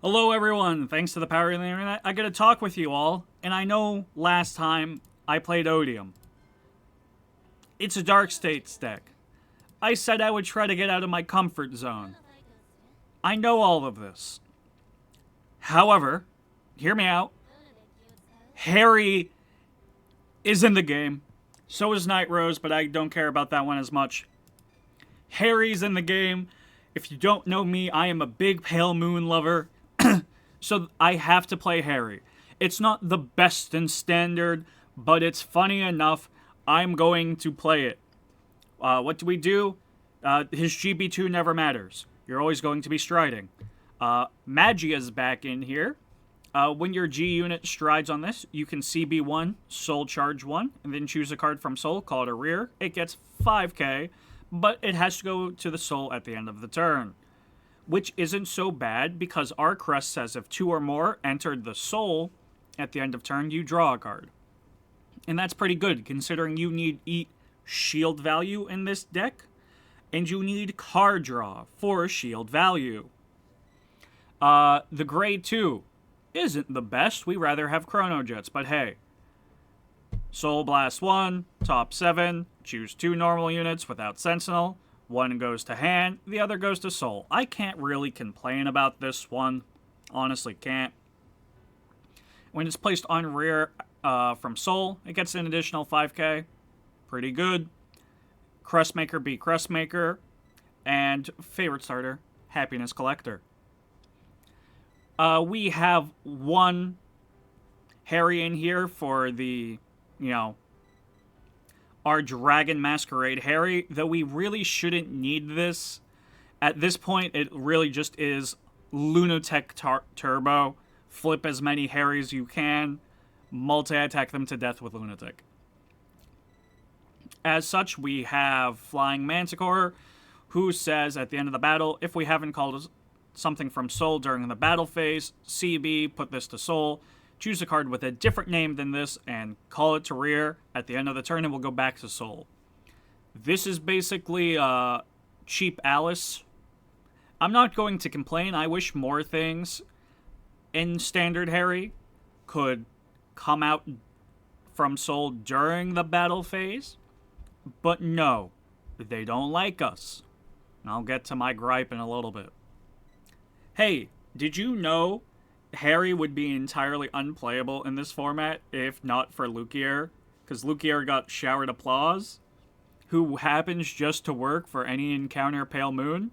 Hello everyone, thanks to the power of the internet, I get to talk with you all, and I know last time I played Odium. It's a Dark States deck. I said I would try to get out of my comfort zone. I know all of this. However, hear me out, Harri is in the game. So is Night Rose, but I don't care about that one as much. Harri's in the game. If you don't know me, I am a big Pale Moon lover. So I have to play Harri. It's not the best in Standard, but it's funny enough. I'm going to play it. What do we do? His GB2 never matters. You're always going to be striding. Magia's back in here. When your G unit strides on this, you can CB1, Soul Charge 1, and then choose a card from Soul, call it a rear. It gets 5k, but it has to go to the Soul at the end of the turn. Which isn't so bad because our crest says if 2 or more entered the Soul at the end of turn, you draw a card. And that's pretty good considering you need eat shield value in this deck, and you need card draw for shield value. The grade 2 isn't the best. We rather have Chrono Jets, but hey. Soul Blast 1, top 7, choose 2 normal units without Sentinel. One goes to hand, the other goes to Soul. I can't really complain about this one. Honestly, can't. When it's placed on rear from Soul, it gets an additional 5k. Pretty good. Crestmaker be Crestmaker. And favorite starter, Happiness Collector. We have one Harri in here for the, our Dragon Masquerade Harri, though we really shouldn't need this. At this point, it really just is Lunatic Turbo. Flip as many Harris you can, multi-attack them to death with Lunatic. As such, we have Flying Manticore, who says at the end of the battle, if we haven't called something from Soul during the battle phase, CB, put this to Soul. Choose a card with a different name than this and call it to rear. At the end of the turn, it will go back to Soul. This is basically cheap Alice. I'm not going to complain. I wish more things in Standard Harri could come out from Soul during the battle phase. But no, they don't like us. I'll get to my gripe in a little bit. Hey, did you know Harri would be entirely unplayable in this format if not for Lukier? Because Lukier got showered applause, who happens just to work for any encounter Pale Moon.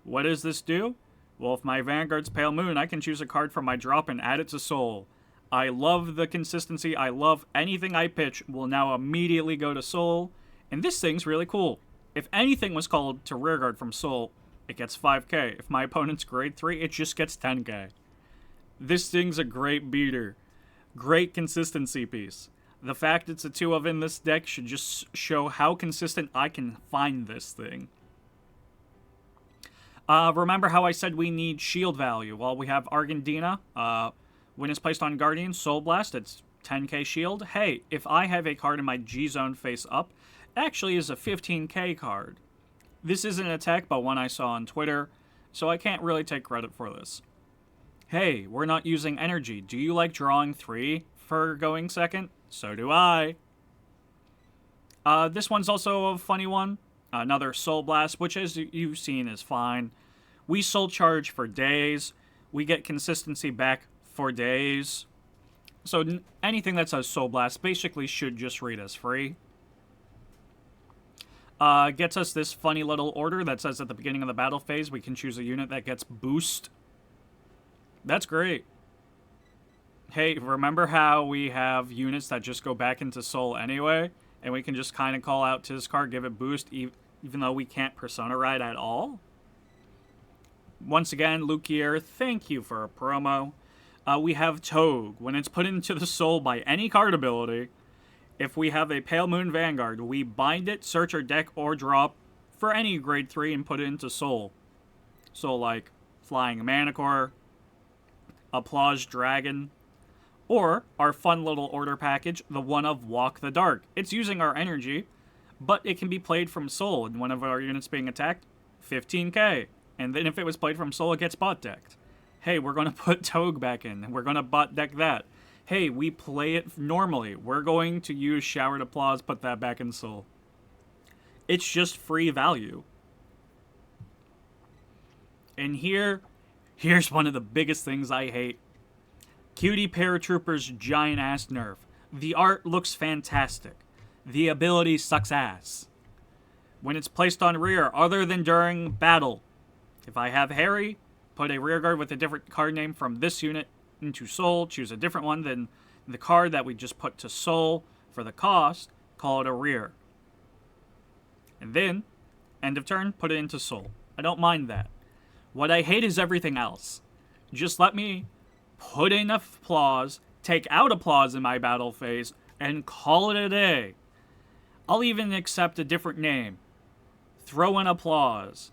What does this do? Well, if my Vanguard's Pale Moon, I can choose a card from my drop and add it to Soul. I love the consistency. I love anything I pitch will now immediately go to Soul. And this thing's really cool. If anything was called to rearguard from Soul, it gets 5k. If my opponent's grade 3, it just gets 10k. This thing's a great beater. Great consistency piece. The fact it's a 2 of in this deck should just show how consistent I can find this thing. Remember how I said we need shield value? Well, we have Argentina. When it's placed on Guardian, Soul Blast, it's 10k shield. Hey, if I have a card in my G-Zone face up, it actually is a 15k card. This isn't a tech, but one I saw on Twitter, so I can't really take credit for this. Hey, we're not using energy. Do you like drawing 3 for going second? So do I. This one's also a funny one. Another Soul Blast, which as you've seen is fine. We Soul Charge for days. We get consistency back for days. So anything that says Soul Blast basically should just read as free. Gets us this funny little order that says at the beginning of the battle phase we can choose a unit that gets boost. That's great. Hey, remember how we have units that just go back into Soul anyway? And we can just kind of call out to this card, give it boost, even though we can't Persona Ride at all? Once again, Lukier, thank you for a promo. We have Togue. When it's put into the Soul by any card ability, if we have a Pale Moon Vanguard, we bind it, search our deck, or drop for any grade 3 and put it into Soul. So like Flying Manticore, Applause Dragon, or our fun little order package, the one of Walk the Dark. It's using our energy, but it can be played from Soul, and one of our units being attacked, 15k. And then if it was played from Soul, it gets bot decked. Hey, we're going to put Togue back in, and we're going to bot deck that. Hey, we play it normally. We're going to use Showered Applause, put that back in Soul. It's just free value. And here's one of the biggest things I hate. Cutie Paratrooper's giant ass nerf. The art looks fantastic. The ability sucks ass. When it's placed on rear, other than during battle. If I have Harri, put a rear guard with a different card name from this unit into Soul, choose a different one than the card that we just put to Soul for the cost, call it a rear. And then, end of turn, put it into Soul. I don't mind that. What I hate is everything else. Just let me put in Applause, take out Applause in my battle phase, and call it a day. I'll even accept a different name. Throw in Applause.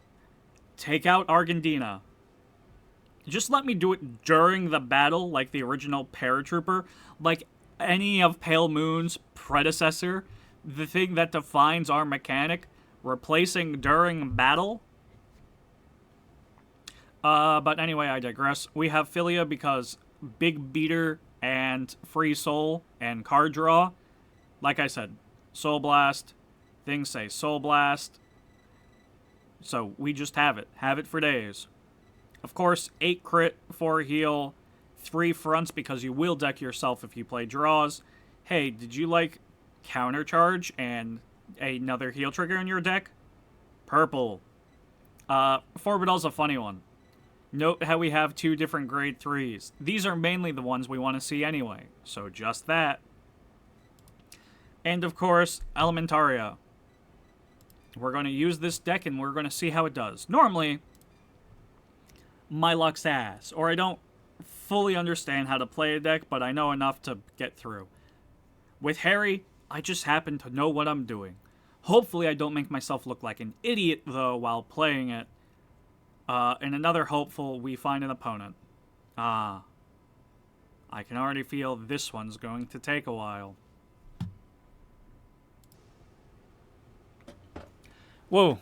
Take out Argandina. Just let me do it during the battle like the original Paratrooper, like any of Pale Moon's predecessor, the thing that defines our mechanic, replacing during battle. But anyway, I digress. We have Philia because Big Beater and Free Soul and card draw. Like I said, Soul Blast. Things say Soul Blast. So we just have it. Have it for days. Of course, 8 crit, 4 heal, 3 fronts because you will deck yourself if you play draws. Hey, did you like Countercharge and another heal trigger in your deck? Purple. Forbidal's a funny one. Note how we have 2 different grade 3s. These are mainly the ones we want to see anyway, so just that. And of course, Elementaria. We're going to use this deck and we're going to see how it does. Normally, my luck's ass, or I don't fully understand how to play a deck, but I know enough to get through. With Harri, I just happen to know what I'm doing. Hopefully I don't make myself look like an idiot, though, while playing it. And another hopeful, we find an opponent. I can already feel this one's going to take a while. Whoa,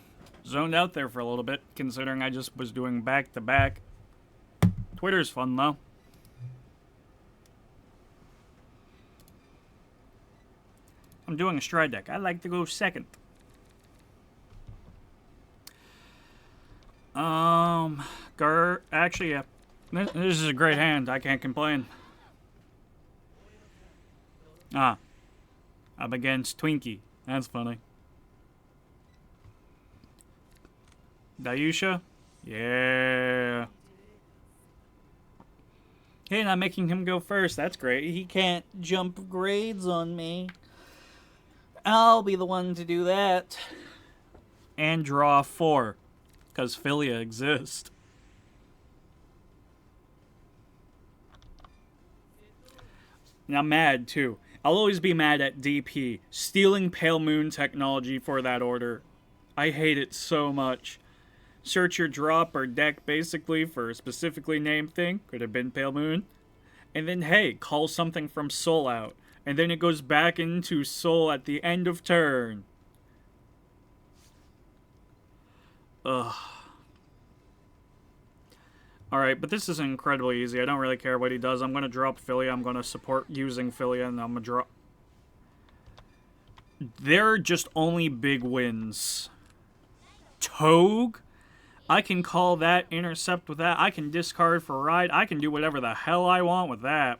zoned out there for a little bit, considering I just was doing back-to-back. Twitter's fun, though. I'm doing a stride deck. I like to go second. Actually, yeah. This is a great hand. I can't complain. I'm against Twinkie. That's funny. Dayusha? Yeah. Hey, not making him go first. That's great. He can't jump grades on me. I'll be the one to do that. And draw 4. Because Philia exists. And I'm mad, too. I'll always be mad at DP. Stealing Pale Moon technology for that order. I hate it so much. Search your drop or deck basically for a specifically named thing. Could have been Pale Moon. And then, hey, call something from Soul out. And then it goes back into Soul at the end of turn. Ugh. Alright, but this is incredibly easy. I don't really care what he does. I'm going to drop Philia. I'm going to support using Philia, and I'm going to drop... They're just only big wins. Togue? I can call that, intercept with that. I can discard for ride. I can do whatever the hell I want with that.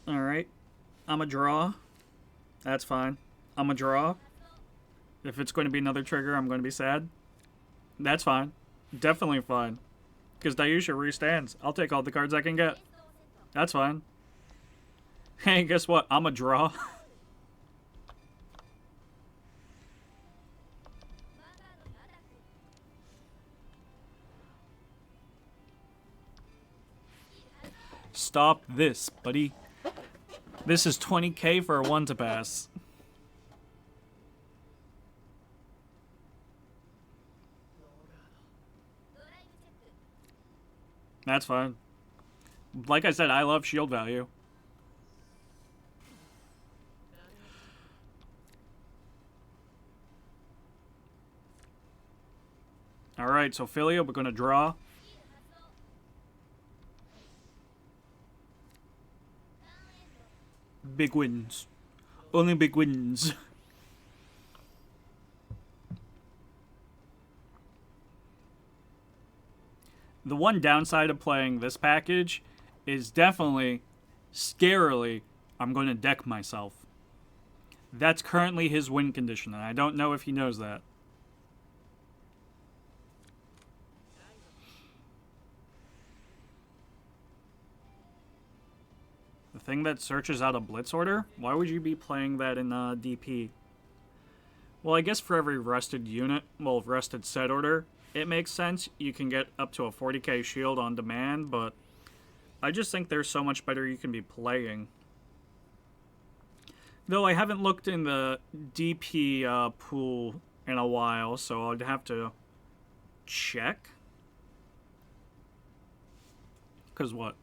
Alright. I'm a draw. That's fine. I'm a draw. If it's going to be another trigger, I'm going to be sad. That's fine. Definitely fine. Because Dayusha restands. I'll take all the cards I can get. That's fine. Hey, guess what? I'm a draw. Stop this, buddy. This is 20k for a 1 to pass. That's fine. Like I said, I love shield value. Alright, so Philia, we're gonna draw. Big wins. Only big wins. The one downside of playing this package is definitely, scarily, I'm going to deck myself. That's currently his win condition, and I don't know if he knows that. The thing that searches out a blitz order? Why would you be playing that in DP? Well, I guess for every rested unit, well, rested set order, it makes sense. You can get up to a 40k shield on demand, but I just think there's so much better you can be playing. Though I haven't looked in the DP pool in a while, so I'd have to check. Because what?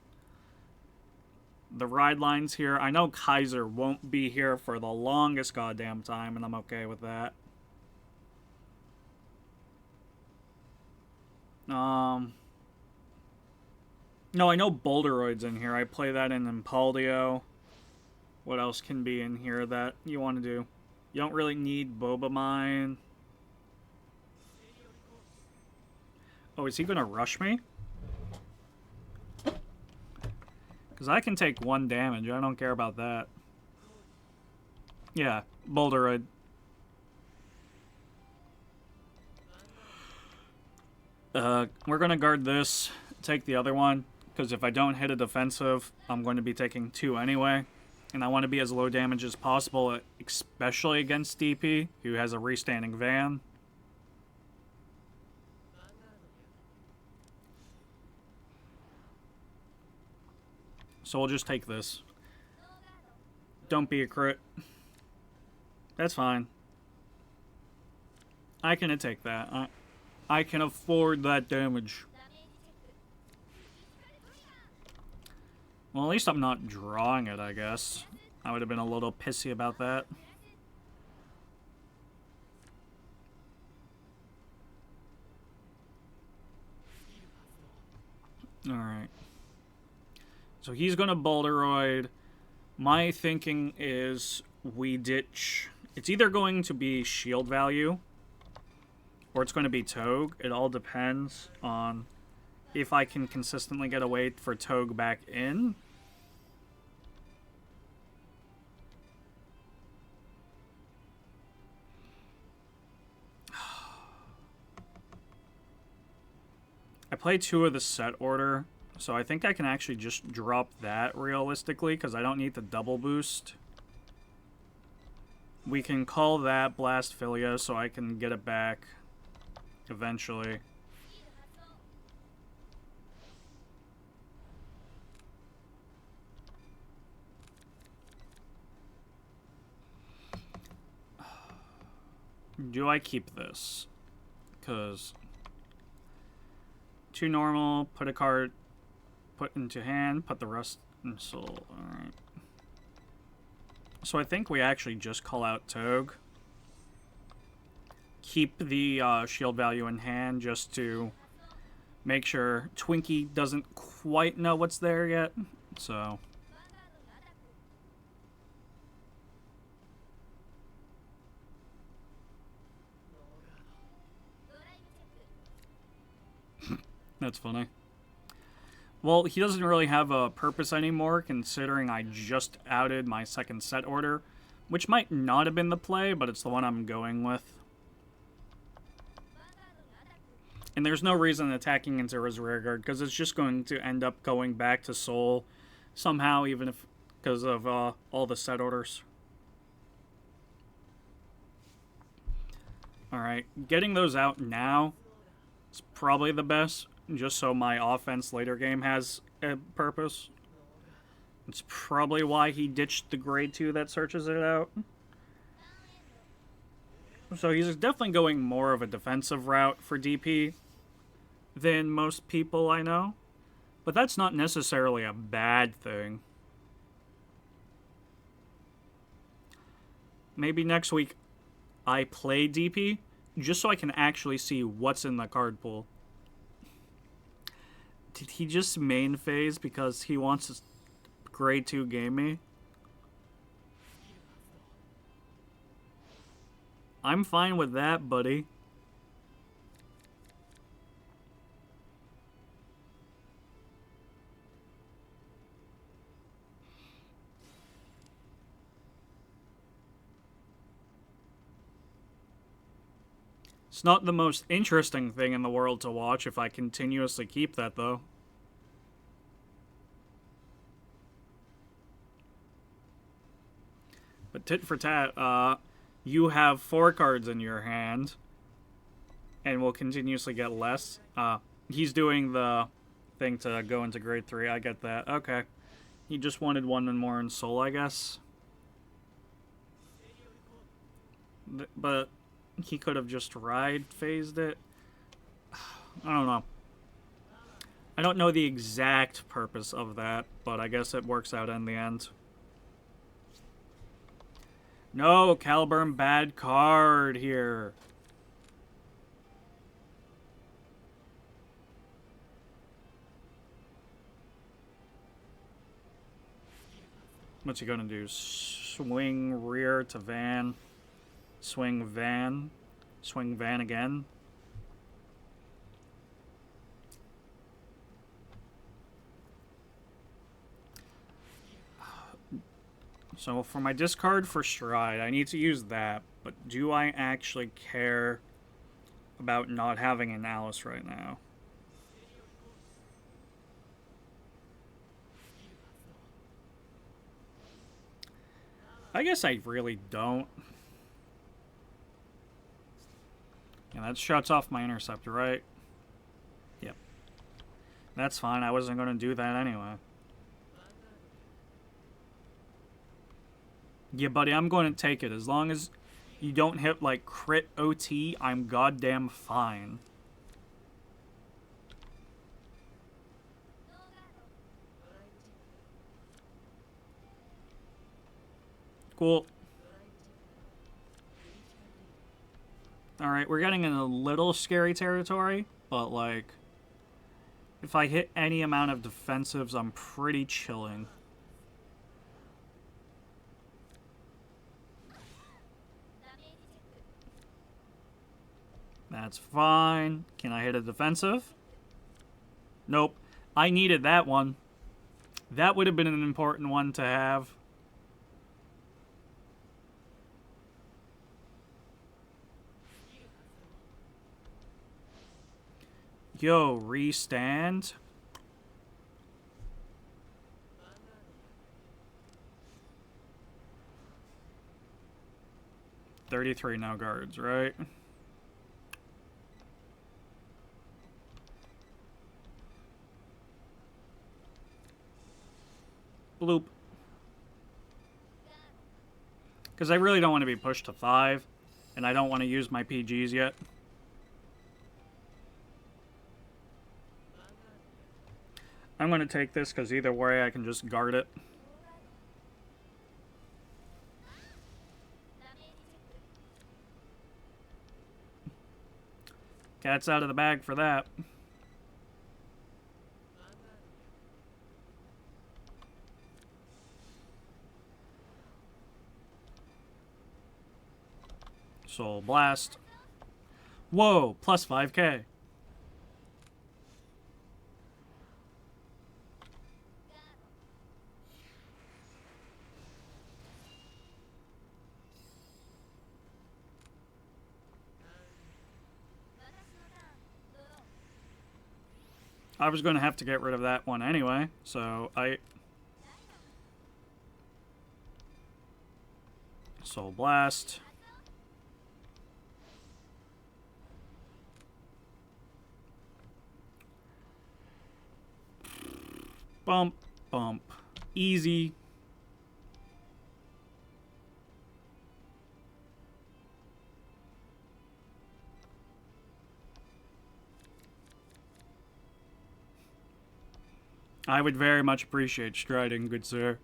The ride lines here. I know Kaiser won't be here for the longest goddamn time, and I'm okay with that. No, I know Boulderoid's in here. I play that in Impaldio. What else can be in here that you want to do? You don't really need Boba Mine. Oh, is he going to rush me? Because I can take 1 damage. I don't care about that. Yeah, Boulderoid. We're going to guard this, take the other one, because if I don't hit a defensive, I'm going to be taking 2 anyway. And I want to be as low damage as possible, especially against DP, who has a restanding van. So we'll just take this. Don't be a crit. That's fine. I can take that. I can afford that damage. Well, at least I'm not drawing it, I guess. I would have been a little pissy about that. Alright. So he's going to Boulderoid. My thinking is we ditch... It's either going to be shield value, or it's going to be Togue. It all depends on if I can consistently get a way for Togue back in. I play 2 of the set order, so I think I can actually just drop that realistically, because I don't need the double boost. We can call that Blast Philia, so I can get it back eventually. Do I keep this? Because 2 normal, put a card, put into hand, put the rest in soul. Alright. So I think we actually just call out Togue. Keep the shield value in hand just to make sure Twinkie doesn't quite know what's there yet. So... That's funny. Well, he doesn't really have a purpose anymore, considering I just outed my second set order, which might not have been the play, but it's the one I'm going with. And there's no reason attacking into his rearguard, because it's just going to end up going back to Soul somehow, even if because of all the set orders. Alright, getting those out now is probably the best. Just so my offense later game has a purpose. It's probably why he ditched the grade 2 that searches it out. So he's definitely going more of a defensive route for DP than most people I know. But that's not necessarily a bad thing. Maybe next week I play DP just so I can actually see what's in the card pool. Did he just main phase because he wants to grade 2 game me? I'm fine with that, buddy. It's not the most interesting thing in the world to watch if I continuously keep that, though. But tit for tat, you have 4 cards in your hand, and will continuously get less. He's doing the thing to go into grade 3. I get that. Okay. He just wanted 1 more in soul, I guess. But he could have just phased it. I don't know. I don't know the exact purpose of that, but I guess it works out in the end. No, Caliburn, bad card here. What's he gonna do? Swing rear to Van. Swing Van. Swing Van again. So for my discard for Stride, I need to use that. But do I actually care about not having an Alice right now? I guess I really don't. Yeah, that shuts off my Interceptor, right? Yep. That's fine. I wasn't going to do that anyway. Yeah, buddy, I'm going to take it. As long as you don't hit, like, crit OT, I'm goddamn fine. Cool. Alright, we're getting in a little scary territory, but, like, if I hit any amount of defensives, I'm pretty chilling. That's fine. Can I hit a defensive? Nope. I needed that one. That would have been an important one to have. Yo, restand. $33 now guards, right? Bloop. Because I really don't want to be pushed to 5, and I don't want to use my PGs yet. I'm going to take this because either way I can just guard it. Cat's out of the bag for that. Soul Blast. Whoa, plus 5k. I was going to have to get rid of that one anyway, so Soul Blast. Bump, bump. Easy. I would very much appreciate striding, good sir.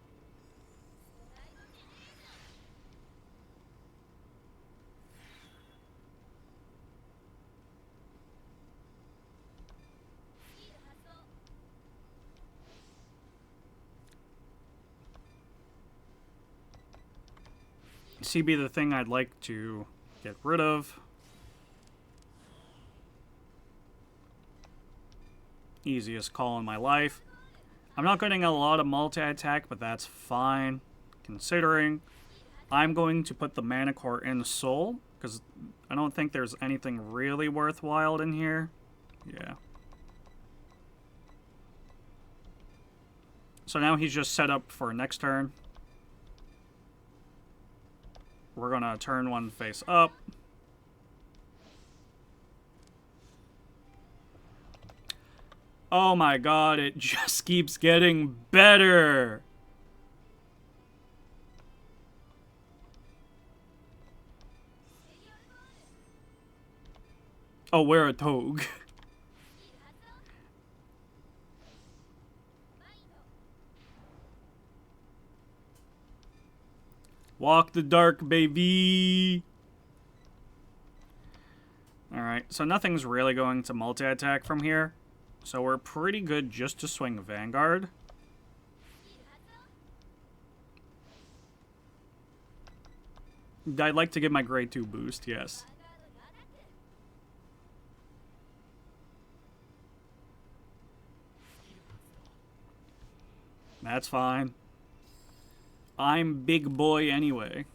CB the thing I'd like to get rid of. Easiest call in my life. I'm not getting a lot of multi-attack, but that's fine, considering I'm going to put the mana core in Soul, because I don't think there's anything really worthwhile in here. Yeah. So now he's just set up for next turn. We're gonna turn one face up. Oh my god, it just keeps getting better. Oh, wear a togue. Walk the dark, baby. Alright, so nothing's really going to multi-attack from here. So we're pretty good just to swing Vanguard. I'd like to give my grade 2 boost, yes. That's fine. I'm big boy anyway.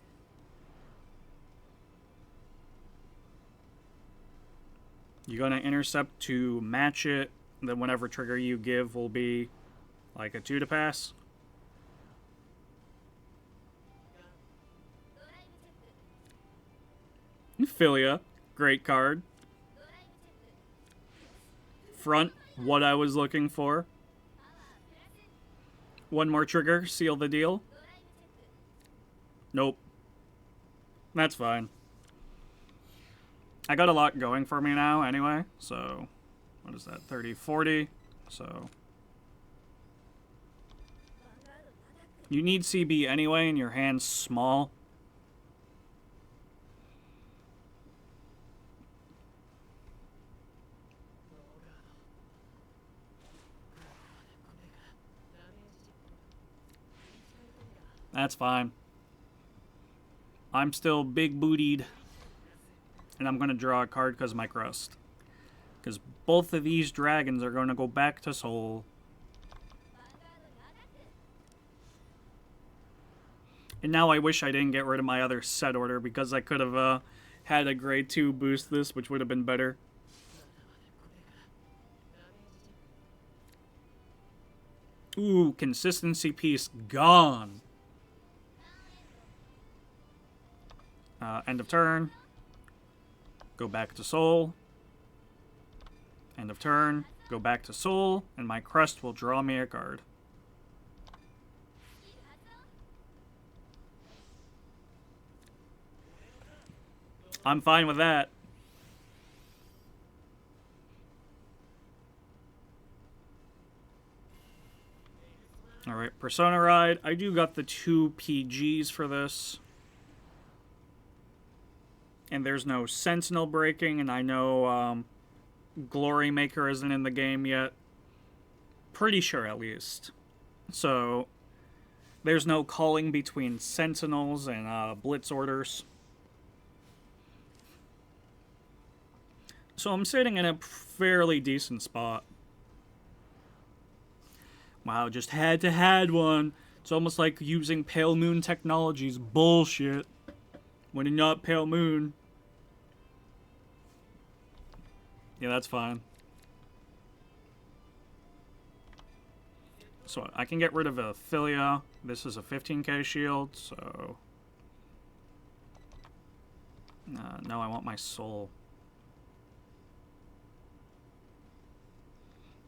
You're gonna intercept to match it, then whatever trigger you give will be like a 2 to pass. Philia, great card. Front, what I was looking for. One more trigger, seal the deal. Nope. That's fine. I got a lot going for me now anyway, so what is that, 30, 40, so you need CB anyway and your hand's small. That's fine. I'm still big bootied. And I'm going to draw a card because of my crust. Because both of these dragons are going to go back to Soul. And now I wish I didn't get rid of my other set order because I could have had a grade 2 boost this, which would have been better. Ooh, consistency piece gone. End of turn. Go back to Soul. End of turn. Go back to Soul. And my crest will draw me a card. I'm fine with that. Alright, Persona Ride. I do got the 2 PGs for this. And there's no Sentinel breaking, and I know Glory Maker isn't in the game yet. Pretty sure, at least. So, there's no calling between Sentinels and Blitz orders. So I'm sitting in a fairly decent spot. Wow, just had to had one. It's almost like using Pale Moon technologies. Bullshit. When you're not Pale Moon. Yeah, that's fine. So I can get rid of a Philia. This is a 15k shield, so... no, I want my soul.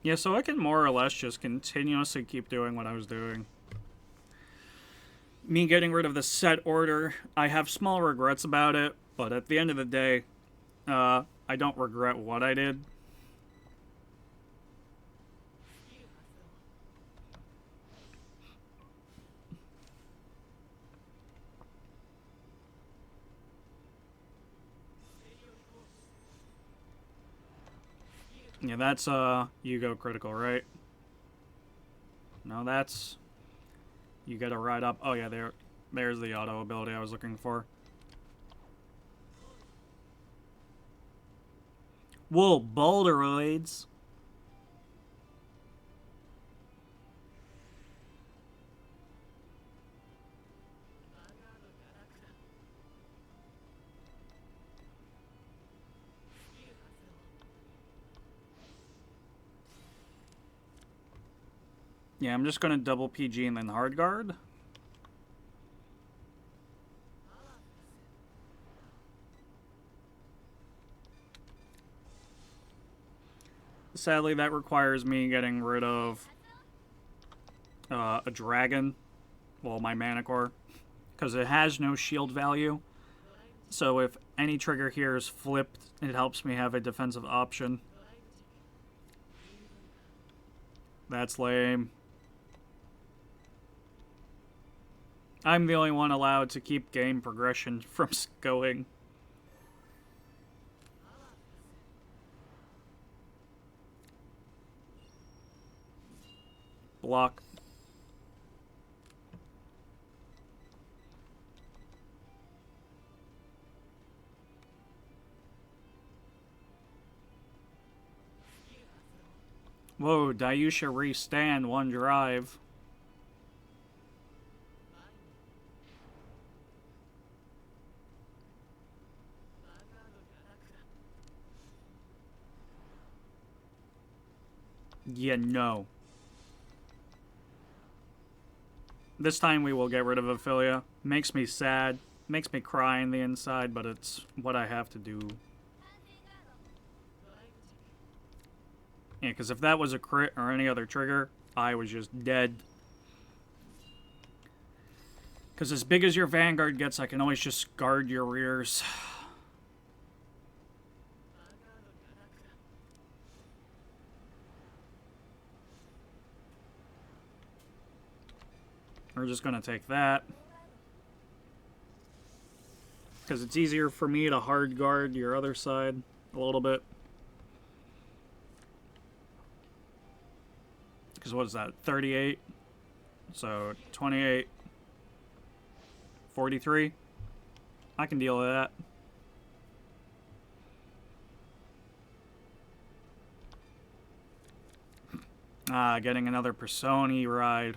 Yeah, so I can more or less just continuously keep doing what I was doing. Me getting rid of the set order, I have small regrets about it, but at the end of the day, I don't regret what I did. Yeah, that's, you go critical, right? No, that's... You gotta ride up... Oh, yeah, there... There's the auto ability I was looking for. Whoa, boulderoids. Yeah, I'm just gonna double PG and then hard guard. Sadly, that requires me getting rid of a dragon, well, my mana core, because it has no shield value. So if any trigger here is flipped, it helps me have a defensive option. That's lame. I'm the only one allowed to keep game progression from going. Block. Whoa, Dayusha restand one drive. Yeah, no. This time we will get rid of Ophelia. Makes me sad. Makes me cry in the inside, but it's what I have to do. Yeah, because if that was a crit or any other trigger, I was just dead. Because as big as your Vanguard gets, I can always just guard your rears. We're just going to take that. Because it's easier for me to hard guard your other side a little bit. Because what is that? 38? So 28. 43. I can deal with that. Getting another Persona ride.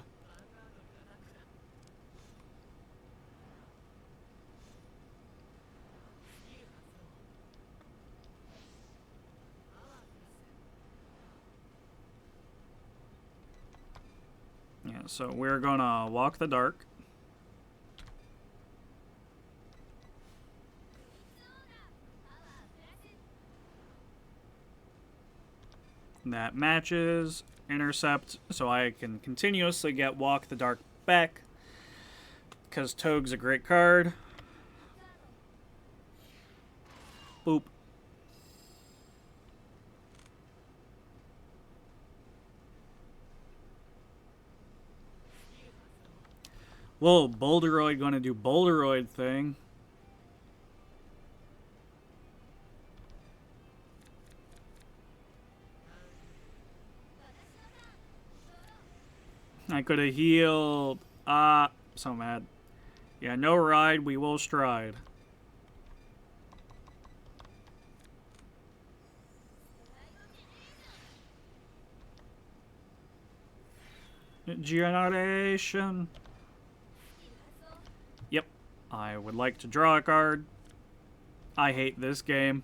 Yeah, so we're gonna walk the dark. That matches. Intercept, so I can continuously get Walk the Dark back. Because Toge's a great card. Boop. Whoa, Boulderoid gonna do Boulderoid thing. I could have healed. So mad. Yeah, no ride, we will stride. Generation. Yep. I would like to draw a card. I hate this game.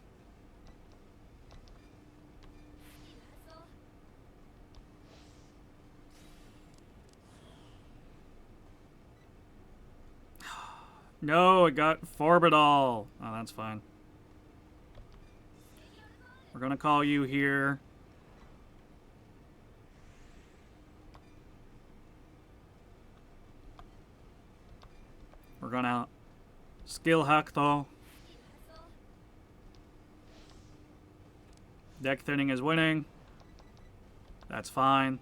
No, it got Forbidal. Oh, that's fine. We're gonna call you here. We're gonna skill hack though. Deck thinning is winning. That's fine.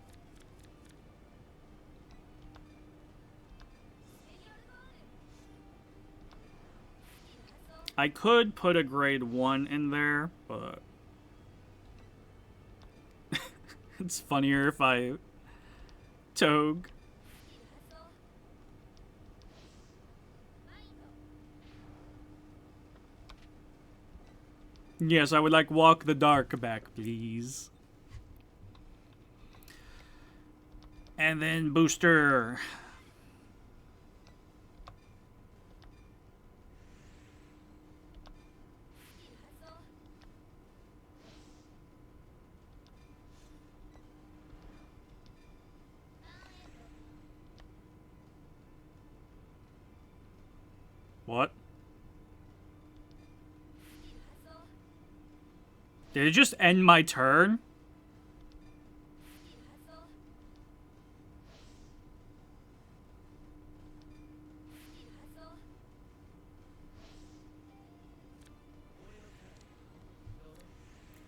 I could put a grade 1 in there, but it's funnier if I Toge. Yes, I would like Walk the Dark back, please. And then booster. What? Did it just end my turn?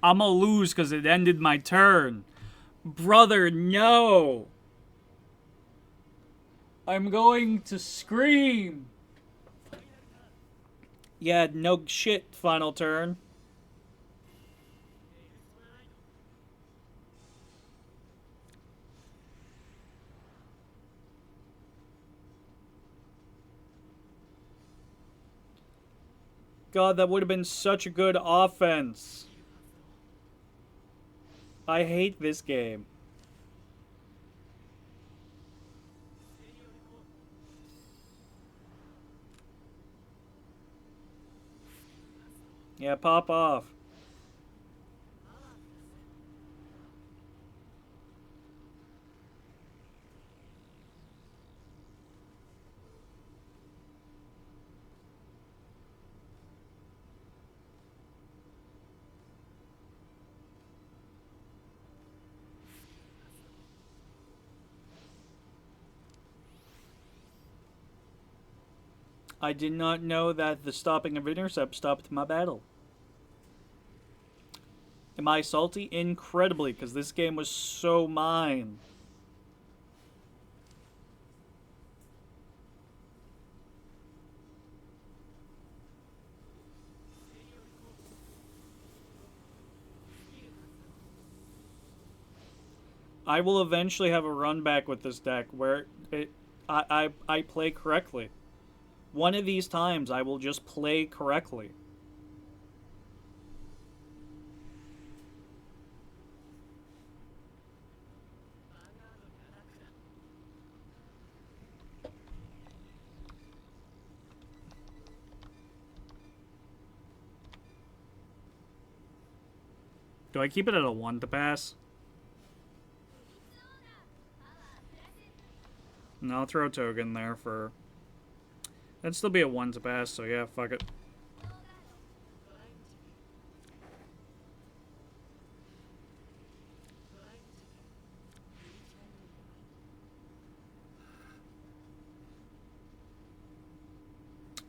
I'ma lose because it ended my turn. Brother, no! I'm going to scream! Yeah, no shit, final turn. God, that would have been such a good offense. I hate this game. Yeah, pop off. I did not know that the stopping of intercept stopped my battle. Am I salty? Incredibly, because this game was so mine. I will eventually have a run back with this deck where I play correctly. One of these times I will just play correctly. Do I keep it at a 1 to pass? No, I'll throw a token there for... That'd still be a 1 to pass, so yeah, fuck it.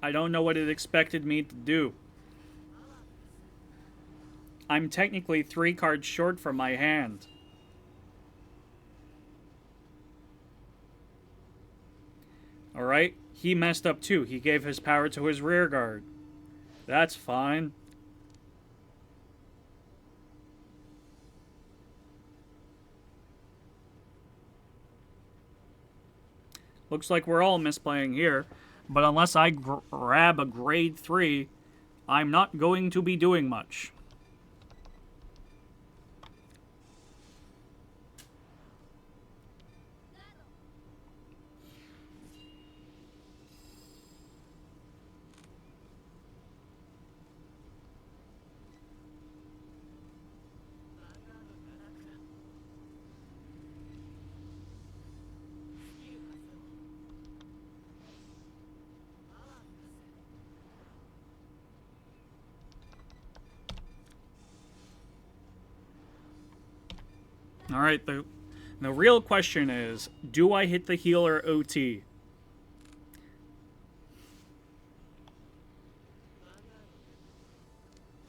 I don't know what it expected me to do. I'm technically 3 cards short from my hand. Alright, he messed up too. He gave his power to his rear guard. That's fine. Looks like we're all misplaying here. But unless I grab a grade 3, I'm not going to be doing much. Alright, the real question is, do I hit the healer OT?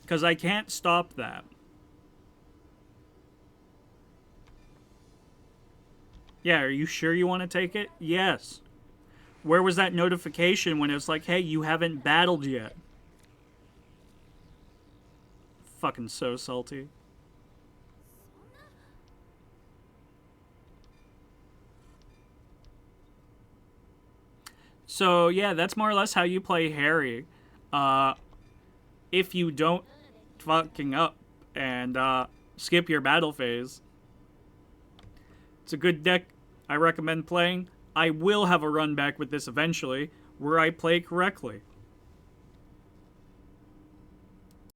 Because I can't stop that. Yeah, are you sure you want to take it? Yes. Where was that notification when it was like, hey, you haven't battled yet? Fucking so salty. So, yeah, that's more or less how you play Harri. If you don't fucking up and skip your battle phase. It's a good deck I recommend playing. I will have a run back with this eventually, where I play correctly.